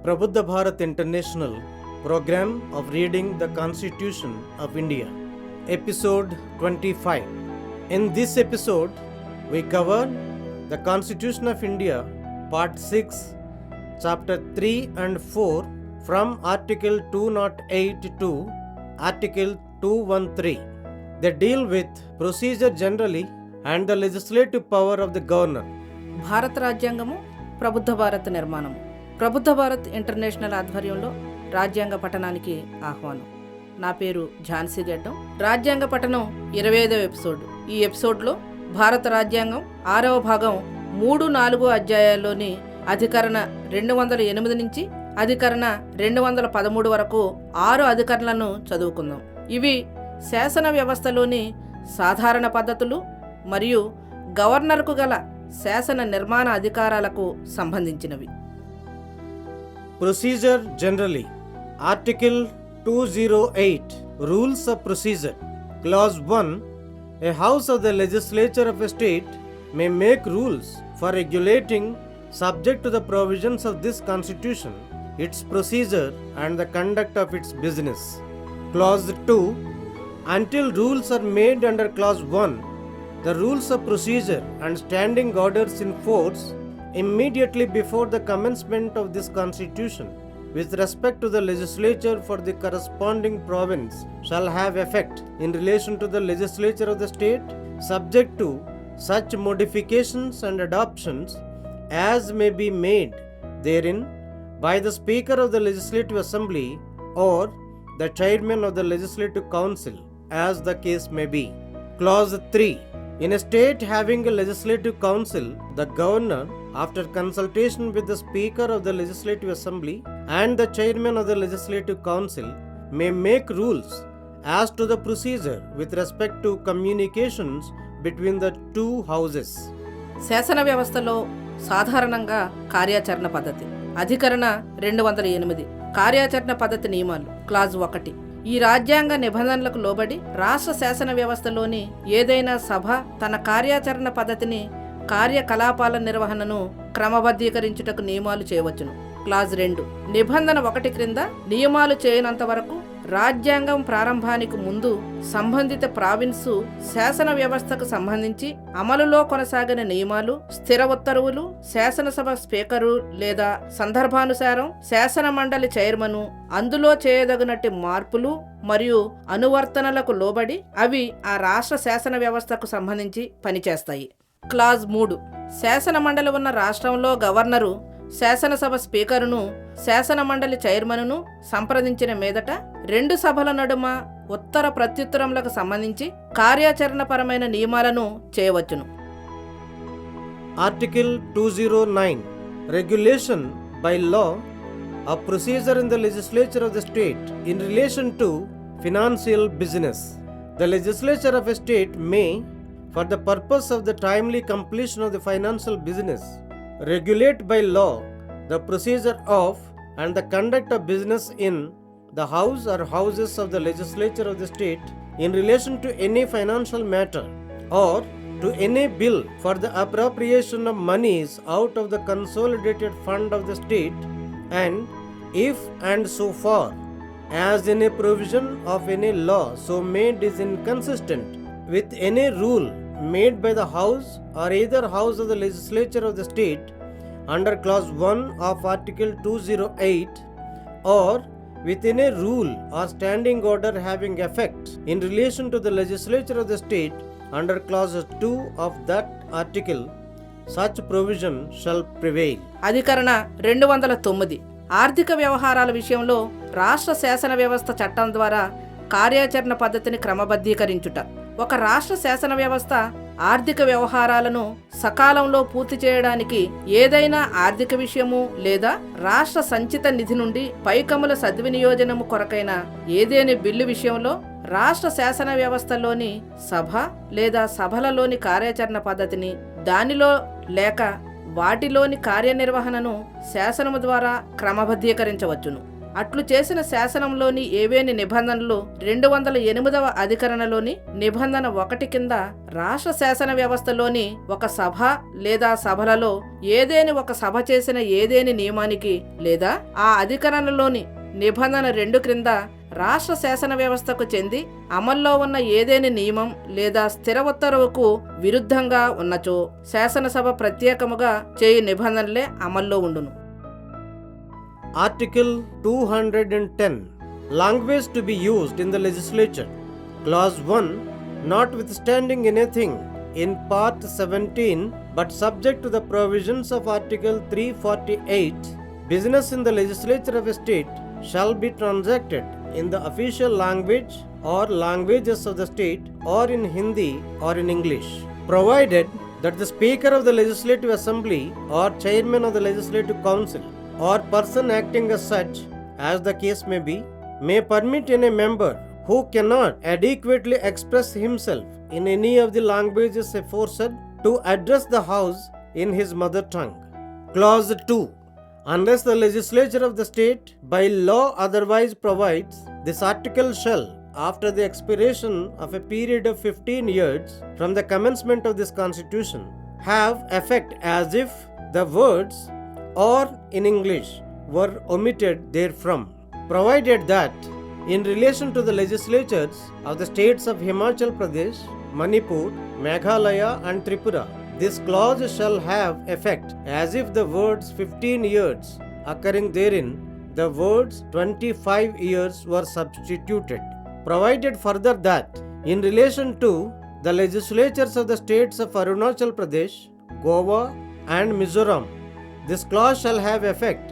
Prabuddha Bharat International Program of Reading the Constitution of India, Episode 25. In this episode, we cover the Constitution of India, Part 6, Chapter 3 and 4 from Article 208 to Article 213. They deal with procedure generally and the legislative power of the governor. భారత రాజ్యాంగము ప్రబుద్ధ భారత్ నిర్మాణము. Prabuddha Bharat international ఆధ్వర్యంలో రాజ్యాంగ పఠనానికి ఆహ్వానం. నా పేరు ఝాన్సీ గడ్డం. రాజ్యాంగ పఠనం 25వ ఎపిసోడ్. ఈ ఎపిసోడ్లో భారత రాజ్యాంగం 6వ భాగం 3-4 అధ్యాయాల్లోని అధికరణ 208 నుంచి అధికరణ 213 వరకు 6 అధికరణలను చదువుకుందాం. ఇవి శాసన వ్యవస్థలోని సాధారణ పద్ధతులు మరియు గవర్నర్కు గల శాసన నిర్మాణ అధికారాలకు సంబంధించినవి. Procedure generally. Article 208 Rules of Procedure. Clause 1. A house of the legislature of a state may make rules for regulating, subject to the provisions of this constitution, its procedure and the conduct of its business. Clause 2. Until rules are made under Clause 1, the rules of procedure and standing orders in force immediately before the commencement of this constitution with respect to the legislature for the corresponding province shall have effect in relation to the legislature of the state, subject to such modifications and adoptions as may be made therein by the Speaker of the Legislative Assembly or the Chairman of the Legislative Council, as the case may be. Clause 3. In a state having a legislative council, the governor, after consultation with the Speaker of the Legislative Assembly and the Chairman of the Legislative Council, may make rules as to the procedure with respect to communications between the two houses. శాసన వ్యవస్థలో సాధారణంగా కార్యాచరణ పద్ధతి. అధికరణ 208. కార్యాచరణ పద్ధతి నియమాలు. Clause 1. ఈ రాజ్యాంగ నిబంధనలకు లోబడి రాష్ట్ర శాసన వ్యవస్థలోని ఏదైనా సభ తన కార్యాచరణ పద్ధతిని, కార్యకలాపాల నిర్వహణను క్రమబద్ధీకరించుటకు నియమాలు చేయవచ్చును. క్లాజ్ 2. నిబంధన 1 క్రింద నియమాలు చేయనంత వరకు రాజ్యాంగం ప్రారంభానికి ముందు సంబంధిత ప్రావిన్సు శాసన వ్యవస్థకు సంబంధించి అమలులో కొనసాగిన నియమాలు, స్థిర ఉత్తర్వులు శాసనసభ స్పీకరు లేదా సందర్భానుసారం శాసన మండలి చైర్మను అందులో చేయదగినట్టి మార్పులు మరియు అనువర్తనలకు లోబడి అవి ఆ రాష్ట్ర శాసన వ్యవస్థకు సంబంధించి పనిచేస్తాయి. క్లాజ్ 3. శాసన మండలి ఉన్న రాష్ట్రంలో గవర్నరు శాసనసభ స్పీకరును, శాసన మండలి చైర్మన్ను సంప్రదించిన మీదట 2 సభల నడుమ ఉత్తర ప్రత్యుత్తరములకు సంబంధించి కార్యాచరణపరమైన నియమాలను చేయవచ్చును. Article 209 Regulation by law of procedure in the legislature of the state in relation to financial business. The legislature of a state may, for the purpose of the timely completion of the financial business, regulate by law the procedure of and the conduct of business in the house or houses of the legislature of the state in relation to any financial matter or to any bill for the appropriation of monies out of the consolidated fund of the state, and if and so far as any provision of any law so made is inconsistent with any rule made by the house or either house of the legislature of the state under clause 1 of article 208 or within a rule or standing order having effect in relation to the legislature of the state under clause 2 of that article, such provision shall prevail. అధికరణ 209. ఆర్థిక వ్యవహారాల విషయంలో రాష్ట్ర శాసన వ్యవస్థ చట్టం ద్వారా కార్యాచరణ పద్ధతిని క్రమబద్ధీకరించుట. ఒక రాష్ట్ర శాసన వ్యవస్థ ఆర్థిక వ్యవహారాలను సకాలంలో పూర్తి చేయడానికి ఏదైనా ఆర్థిక విషయము లేదా రాష్ట్ర సంచిత నిధి నుండి పైకముల సద్వినియోజనము కొరకైన ఏదేని బిల్లు విషయంలో రాష్ట్ర శాసన వ్యవస్థలోని సభ లేదా సభలలోని కార్యాచరణ పద్ధతిని, దానిలో లేక వాటిలోని కార్యనిర్వహణను శాసనము ద్వారా క్రమబద్ధీకరించవచ్చును. అట్లు చేసిన శాసనంలోని ఏవేని నిబంధనలు 208వ అధికరణలోని నిబంధన 1 కింద రాష్ట్ర శాసన వ్యవస్థలోని ఒక సభ లేదా సభలలో ఏదేని ఒక సభ చేసిన ఏదేని నియమానికి లేదా ఆ అధికరణలోని నిబంధన 2 క్రింద రాష్ట్ర శాసన వ్యవస్థకు చెంది అమల్లో ఉన్న ఏదేని నియమం లేదా స్థిర ఉత్తర్వుకు విరుద్ధంగా ఉన్నచో శాసనసభ ప్రత్యేకముగా చేయు నిబంధనలే అమల్లో ఉండును. Article 210. Language to be used in the legislature. Clause 1. Notwithstanding anything in Part 17 but subject to the provisions of Article 348, business in the legislature of a state shall be transacted in the official language or languages of the state or in Hindi or in English, provided that the Speaker of the Legislative Assembly or Chairman of the Legislative Council or person acting as such, as the case may permit any member who cannot adequately express himself in any of the languages aforesaid to address the House in his mother tongue. Clause 2. Unless the legislature of the state by law otherwise provides, this article shall, after the expiration of a period of 15 years from the commencement of this constitution, have effect as if the words or in English were omitted therefrom, provided that in relation to the legislatures of the states of Himachal Pradesh, Manipur, Meghalaya and Tripura, this clause shall have effect as if the words 15 years occurring therein, the words 25 years were substituted, provided further that in relation to the legislatures of the states of Arunachal Pradesh, Goa and Mizoram, this clause shall have effect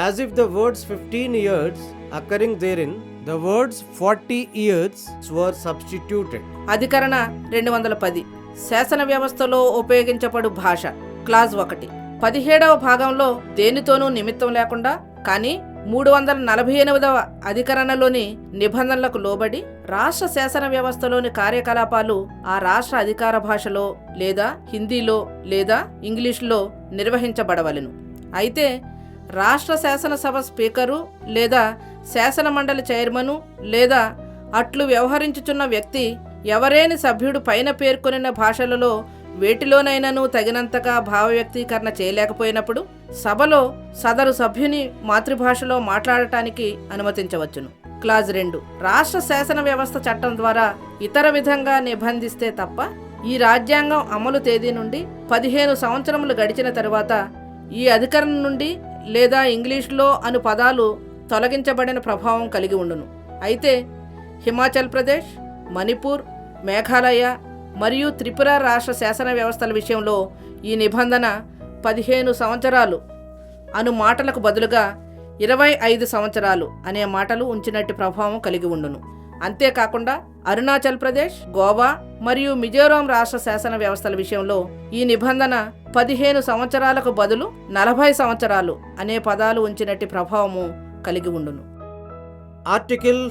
as if the words 15 years occurring therein, the words 40 years were substituted. అధికరణ 210. శాసన వ్యవస్థలో ఉపయోగించబడు భాష. Clause 1. 17వ భాగంలో దేనితోనూ నిమిత్తం లేకుండా కానీ 348వ అధికరణలోని నిబంధనలకు లోబడి రాష్ట్ర శాసన వ్యవస్థలోని కార్యకలాపాలు ఆ రాష్ట్ర అధికార భాషలో లేదా హిందీలో లేదా ఇంగ్లీష్లో నిర్వహించబడవలెను. అయితే రాష్ట్ర శాసనసభ స్పీకరు లేదా శాసన మండలి చైర్మను లేదా అట్లు వ్యవహరించుచున్న వ్యక్తి ఎవరేని సభ్యుడు పైన పేర్కొనిన భాషలలో వేటిలోనైనాను తగినంతగా భావ వ్యక్తీకరణ చేయలేకపోయినప్పుడు సభలో సదరు సభ్యుని మాతృభాషలో మాట్లాడటానికి అనుమతించవచ్చును. క్లాజ్ 2. రాష్ట్ర శాసన వ్యవస్థ చట్టం ద్వారా ఇతర విధంగా నిబంధిస్తే తప్ప ఈ రాజ్యాంగం అమలు తేదీ నుండి 15 సంవత్సరములు గడిచిన తరువాత ఈ అధికరణం నుండి లేదా ఇంగ్లీష్లో అను పదాలు తొలగించబడిన ప్రభావం కలిగి ఉండును. అయితే హిమాచల్ ప్రదేశ్, మణిపూర్, మేఘాలయ మరియు త్రిపుర రాష్ట్ర శాసన వ్యవస్థల విషయంలో ఈ నిబంధన 15 సంవత్సరాలు అను మాటలకు బదులుగా 25 సంవత్సరాలు అనే మాటలు ఉంచినట్టు ప్రభావం కలిగి ఉండును. అంతేకాకుండా అరుణాచల్ ప్రదేశ్, గోవా మరియు మిజోరాం రాష్ట్ర శాసన వ్యవస్థల విషయంలో ఈ నిబంధన 15 సంవత్సరాలకు బదులు 40 సంవత్సరాలు అనే పదాలు ఉంచినట్టు ప్రభావము కలిగి ఉండును. Article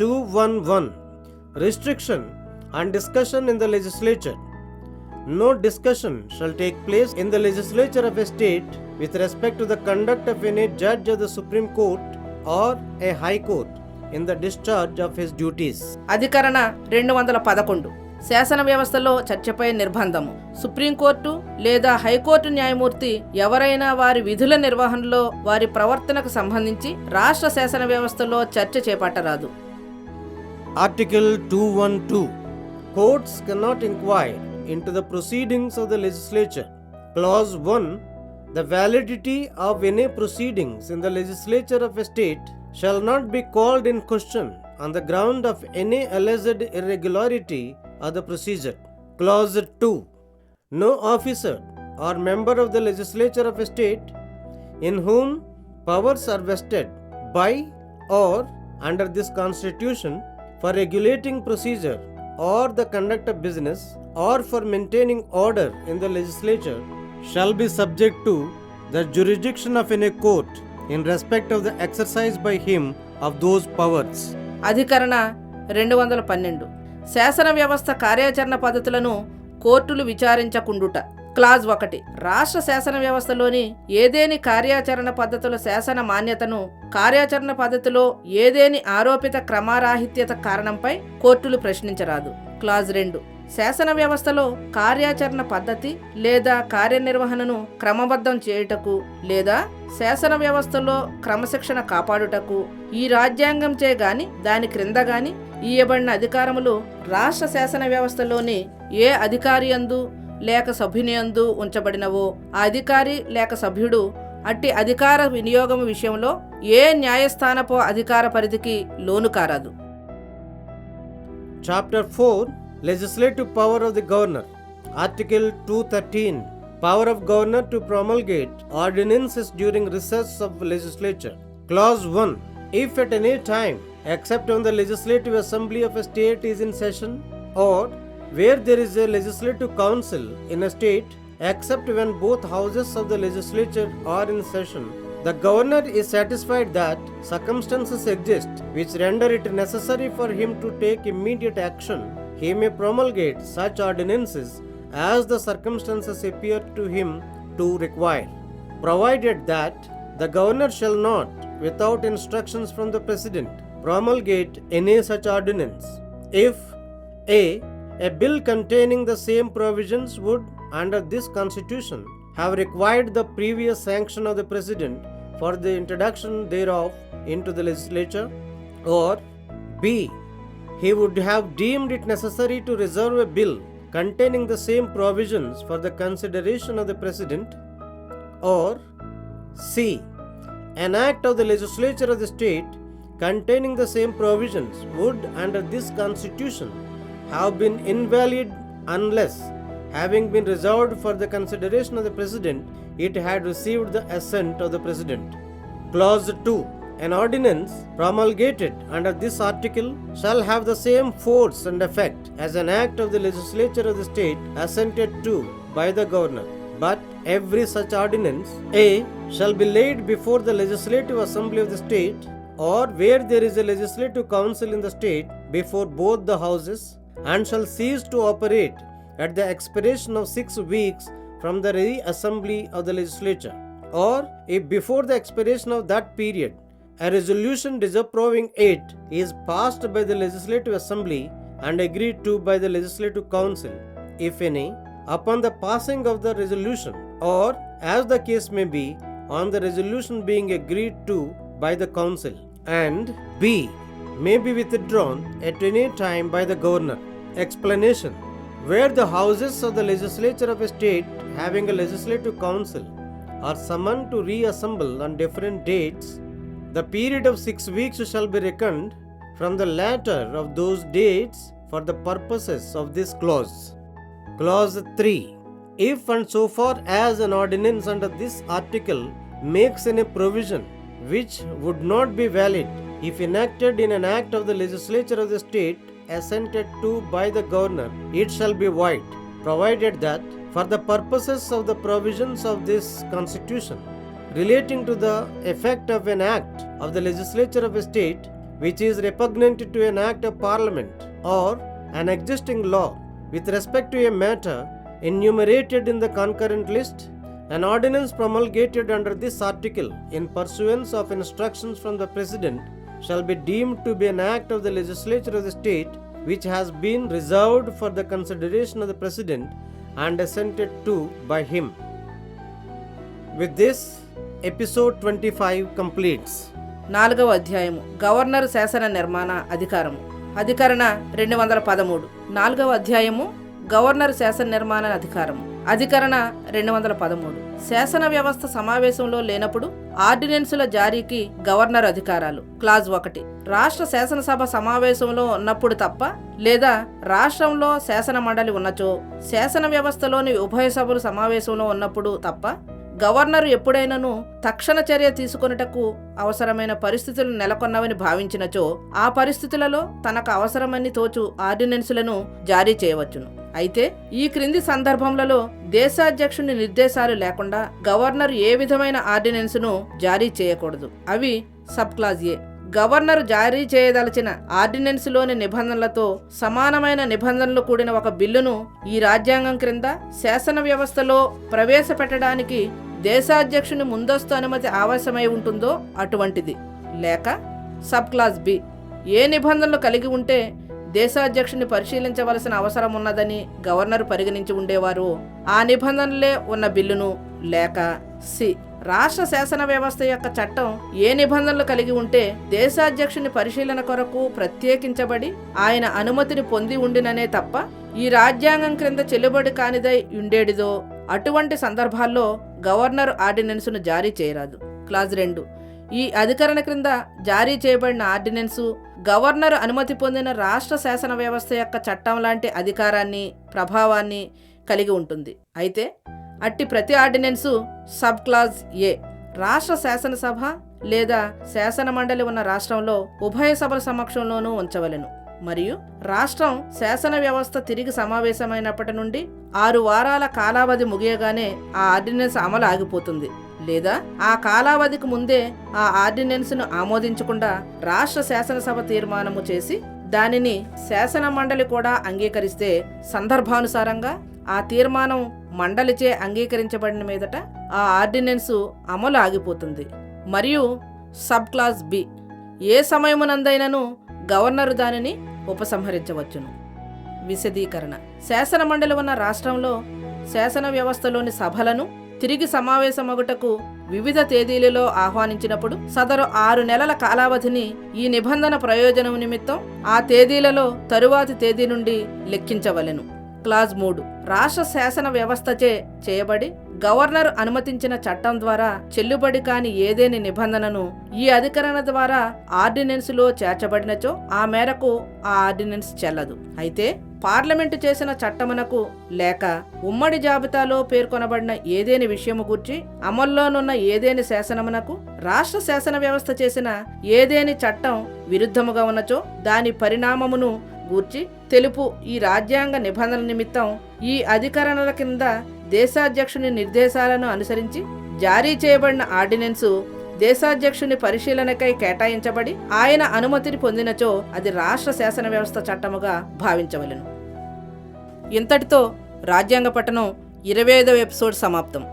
211. Restriction and discussion in the legislature. No discussion shall take place in the legislature of a state with respect to the conduct of any judge of the Supreme Court or a High Court in the discharge of his duties. అధికరణ 211. శాసన వ్యవస్థలో చర్చపై నిర్బంధము. Supreme court లేదా high court న్యాయమూర్తి ఎవరైనా వారి విధుల నిర్వహణలో వారి ప్రవర్తనకు సంబంధించి రాష్ట్ర శాసన వ్యవస్థలో చర్చ చేపట్టరాదు. Article 212. Courts cannot inquire into the proceedings of the legislature. Clause 1. The validity of any proceedings in the legislature of a state shall not be called in question on the ground of any alleged irregularity of the procedure. Clause 2. No officer or member of the legislature of a state in whom powers are vested by or under this constitution for regulating procedure or the conduct of business or for maintaining order in the legislature shall be subject to the jurisdiction of any court in respect of the exercise by him of those powers. అధికరణ 212. శాసన వ్యవస్థ కార్యాచరణ పద్ధతులను కోర్టులు విచారించకుండుట. Clause 1. రాష్ట్ర శాసన వ్యవస్థలోని ఏదేని కార్యాచరణ పద్ధతుల శాసన మాన్యతను కార్యాచరణ పద్ధతిలో ఏదేని ఆరోపిత క్రమరాహిత్యత కారణంపై కోర్టులు ప్రశ్నించరాదు. క్లాజ్ 2. శాసన వ్యవస్థలో కార్యాచరణ పద్ధతి లేదా కార్యనిర్వహణను క్రమబద్ధం చేయుటకు లేదా శాసన వ్యవస్థలో క్రమశిక్షణ కాపాడుటకు ఈ రాజ్యాంగంచే గాని దాని క్రింద గాని ఇయ్యబడిన అధికారములు రాష్ట్ర శాసన వ్యవస్థలోని ఏ అధికారి యందు లేక సభ్యుని యందు ఉంచబడినవో ఆ అధికారి లేక సభ్యుడు అట్టి అధికార వినియోగం విషయంలో ఏ న్యాయస్థానపు అధికార పరిధికి లోను కారాదు. Chapter 4 Legislative Power of the Governor. Article 213 Power of Governor to promulgate ordinances during recess of legislature. Clause 1 If at any time, except when the Legislative Assembly of a state is in session, or where there is a legislative council in a state, except when both houses of the legislature are in session, the governor is satisfied that circumstances exist which render it necessary for him to take immediate action, he may promulgate such ordinances as the circumstances appear to him to require, provided that the governor shall not, without instructions from the president, promulgate any such ordinance. If a bill containing the same provisions would, under this constitution, have required the previous sanction of the president for the introduction thereof into the legislature, or b. he would have deemed it necessary to reserve a bill containing the same provisions for the consideration of the president, or c. an act of the legislature of the state containing the same provisions would, under this constitution, have been invalid unless, having been reserved for the consideration of the president, it had received the assent of the president. Clause 2 An ordinance promulgated under this article shall have the same force and effect as an act of the legislature of the state assented to by the governor. But every such ordinance a. shall be laid before the legislative assembly of the state, or where there is a legislative council in the state, before both the houses, and shall cease to operate at the expiration of 6 weeks from the re-assembly of the legislature, or if before the expiration of that period a resolution disapproving it is passed by the legislative assembly and agreed to by the legislative council, if any, upon the passing of the resolution, or as the case may be, on the resolution being agreed to by the council, and b. may be withdrawn at any time by the governor. Explanation. Where the houses of the legislature of a state having a legislative council are summoned to reassemble on different dates, the period of 6 weeks shall be reckoned from the latter of those dates for the purposes of this clause. Clause 3. If and so far as an ordinance under this article makes any provision which would not be valid if enacted in an act of the legislature of the state assented to by the governor, it shall be void, provided that for the purposes of the provisions of this constitution relating to the effect of an act of the legislature of a state which is repugnant to an act of parliament or an existing law with respect to a matter enumerated in the concurrent list, an ordinance promulgated under this article in pursuance of instructions from the president shall be deemed to be an act of the legislature of the state which has been reserved for the consideration of the president and assented to by him. With this, episode 25 completes. 4వ అధ్యాయము governor శాసన నిర్మాణ అధికారము. అధికరణ 213. 4వ అధ్యాయము governor శాసన నిర్మాణ అధికారము. అధికరణ 213. శాసన వ్యవస్థ సమావేశంలో లేనప్పుడు ఆర్డినెన్సుల జారీకి గవర్నర్ అధికారాలు. క్లాజ్ 1 రాష్ట్ర శాసనసభ సమావేశంలో ఉన్నప్పుడు తప్ప, లేదా రాష్ట్రంలో శాసన మండలి ఉన్నచో, శాసన వ్యవస్థలోని ఉభయ సభలు సమావేశంలో ఉన్నప్పుడు తప్ప గవర్నర్ ఎప్పుడైనాను తక్షణ చర్య తీసుకొనుటకు అవసరమైన పరిస్థితులు నెలకొన్నవని భావించినచో ఆ పరిస్థితులలో తనకు అవసరమని తోచు ఆర్డినెన్సులను జారీ చేయవచ్చును. అయితే ఈ క్రింది సందర్భములలో దేశాధ్యక్షుని నిర్దేశాలు లేకుండా గవర్నర్ ఏ విధమైన ఆర్డినెన్స్ను జారీ చేయకూడదు. అవి సబ్ క్లాజ్ ఏ. గవర్నర్ జారీ చేయదలచిన ఆర్డినెన్స్లోని నిబంధనలతో సమానమైన నిబంధనలు కూడిన ఒక బిల్లును ఈ రాజ్యాంగం క్రింద శాసన వ్యవస్థలో ప్రవేశపెట్టడానికి దేశాధ్యక్షుని ముందస్తు అనుమతి అవసరమై ఉంటుందో అటువంటిది. లేక సబ్ క్లాజ్ బి. ఏ నిబంధనలు కలిగి ఉంటే దేశాధ్యక్షుని పరిశీలించవలసిన అవసరం ఉన్నదని గవర్నర్ పరిగణించి ఉండేవారు ఆ నిబంధనలే ఉన్న బిల్లును లేక సి రాష్ట్ర శాసన వ్యవస్థ యొక్క చట్టం ఏ నిబంధనలు కలిగి ఉంటే దేశాధ్యక్షుని పరిశీలన కొరకు ప్రత్యేకించబడి ఆయన అనుమతిని పొంది ఉండిననే తప్ప ఈ రాజ్యాంగం క్రింద చెల్లుబడి కానిదై ఉండేడిదో అటువంటి సందర్భాల్లో గవర్నర్ ఆర్డినెన్సును జారీ చేయరాదు. క్లాజ్ 2 ఈ అధికరణ క్రింద జారీ చేయబడిన ఆర్డినెన్సు గవర్నర్ అనుమతి పొందిన రాష్ట్ర శాసన వ్యవస్థ యొక్క చట్టం లాంటి అధికారాన్ని ప్రభావాన్ని కలిగి ఉంటుంది. అయితే అట్టి ప్రతి ఆర్డినెన్సు సబ్ క్లాజ్ ఏ రాష్ట్ర శాసనసభ లేదా శాసన మండలి ఉన్న రాష్ట్రంలో ఉభయ సభల సమక్షంలోనూ ఉంచవలెను. మరియు రాష్ట్రం శాసన వ్యవస్థ తిరిగి సమావేశమైనప్పటి నుండి 6 వారాల కాలావధి ముగియగానే ఆ ఆర్డినెన్స్ అమలు ఆగిపోతుంది. లేదా ఆ కాలావధికి ముందే ఆ ఆర్డినెన్స్ను ఆమోదించకుండా రాష్ట్ర శాసనసభ తీర్మానము చేసి దానిని శాసన మండలి కూడా అంగీకరిస్తే సందర్భానుసారంగా ఆ తీర్మానం మండలిచే అంగీకరించబడిన మీదట ఆ ఆర్డినెన్సు అమలు ఆగిపోతుంది. మరియు సబ్ క్లాజ్ బి ఏ సమయమునందైనను గవర్నరు దానిని ఉపసంహరించవచ్చును. విశదీకరణ శాసన మండలి ఉన్న రాష్ట్రంలో శాసన వ్యవస్థలోని సభలను తిరిగి సమావేశమగుటకు వివిధ తేదీలలో ఆహ్వానించినప్పుడు సదరు 6 నెలల కాలావధిని ఈ నిబంధన ప్రయోజనం నిమిత్తం ఆ తేదీలలో తరువాతి తేదీ నుండి లెక్కించవలెను. క్లాజ్ 3 రాష్ట్ర శాసన వ్యవస్థచే చేయబడి గవర్నర్ అనుమతించిన చట్టం ద్వారా చెల్లుబడి కాని ఏదేని నిబంధనను ఈ అధికరణ ద్వారా ఆర్డినెన్సులో చేర్చబడినచో ఆ మేరకు ఆ ఆర్డినెన్స్ చెల్లదు. అయితే పార్లమెంటు చేసిన చట్టమునకు లేక ఉమ్మడి జాబితాలో పేర్కొనబడిన ఏదేని విషయము గూర్చి అమల్లోనున్న ఏదేని శాసనమునకు రాష్ట్ర శాసన వ్యవస్థ చేసిన ఏదేని చట్టం విరుద్ధముగా ఉన్నచో దాని పరిణామమును గూర్చి తెలుపు ఈ రాజ్యాంగ నిబంధనల నిమిత్తం ఈ అధికరణల కింద దేశాధ్యక్షుని నిర్దేశాలను అనుసరించి జారీ చేయబడిన ఆర్డినెన్సు దేశాధ్యక్షుని పరిశీలనకై కేటాయించబడి ఆయన అనుమతిని పొందినచో అది రాష్ట్ర శాసన వ్యవస్థ చట్టముగా భావించవలెను. ఇంతటితో రాజ్యాంగ పఠనం 25వ ఎపిసోడ్ సమాప్తం.